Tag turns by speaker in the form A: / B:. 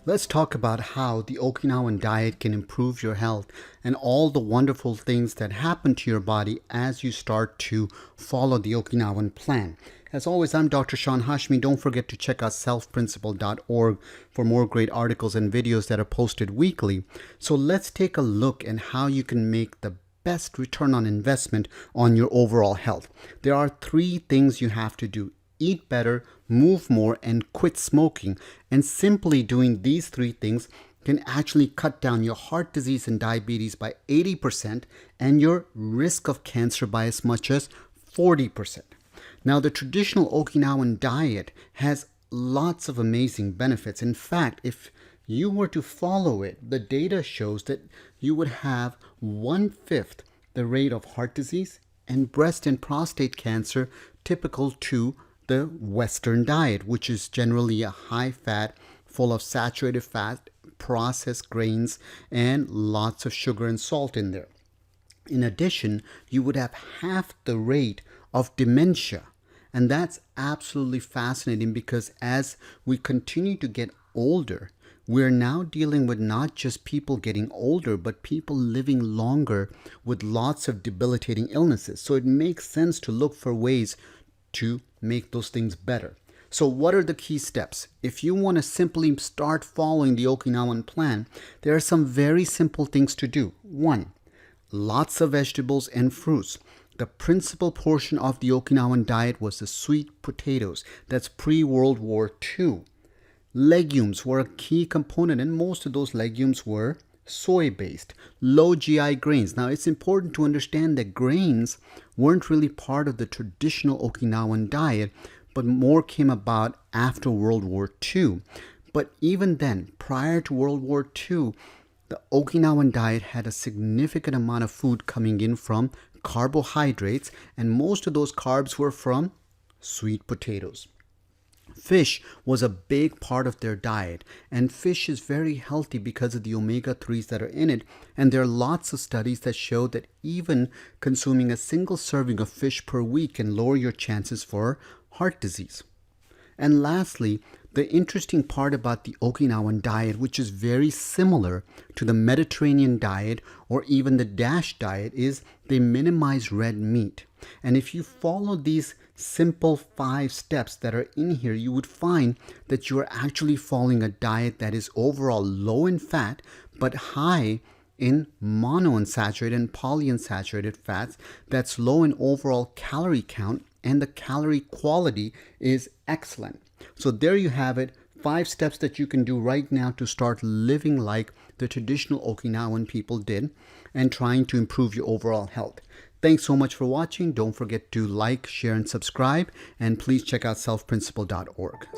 A: Let's talk about how the Okinawan diet can improve your health and all the wonderful things that happen to your body as you start to follow the Okinawan plan. As always, I'm Dr. Sean Hashmi. Don't forget to check out selfprinciple.org for more great articles and videos that are posted weekly. So let's take a look at how you can make the best return on investment on your overall health. There are three things you have to do: eat better, move more, and quit smoking. And simply doing these three things can actually cut down your heart disease and diabetes by 80% and your risk of cancer by as much as 40%. Now, the traditional Okinawan diet has lots of amazing benefits. In fact, if you were to follow it, the data shows that you would have 1/5 the rate of heart disease and breast and prostate cancer typical to the Western diet, which is generally a high fat, full of saturated fat, processed grains, and lots of sugar and salt in there. In addition, you would have half the rate of dementia. And that's absolutely fascinating because as we continue to get older, we're now dealing with not just people getting older, but people living longer with lots of debilitating illnesses. So it makes sense to look for ways to make those things better. So what are the key steps? If you want to simply start following the Okinawan plan, there are some very simple things to do. One, lots of vegetables and fruits. The principal portion of the Okinawan diet was the sweet potatoes. That's pre-World War II. Legumes were a key component, and most of those legumes were soy-based, low GI grains. Now, it's important to understand that grains weren't really part of the traditional Okinawan diet, but more came about after World War II. But even then, prior to World War II, the Okinawan diet had a significant amount of food coming in from carbohydrates, and most of those carbs were from sweet potatoes. Fish was a big part of their diet, and fish is very healthy because of the omega-3s that are in it, and there are lots of studies that show that even consuming a single serving of fish per week can lower your chances for heart disease. And lastly, the interesting part about the Okinawan diet, which is very similar to the Mediterranean diet or even the DASH diet, is they minimize red meat. And if you follow these simple 5 steps that are in here, you would find that you are actually following a diet that is overall low in fat, but high in monounsaturated and polyunsaturated fats, that's low in overall calorie count, and the calorie quality is excellent. So there you have it, 5 steps that you can do right now to start living like the traditional Okinawan people did and trying to improve your overall health. Thanks so much for watching. Don't forget to like, share, and subscribe. And please check out selfprinciple.org.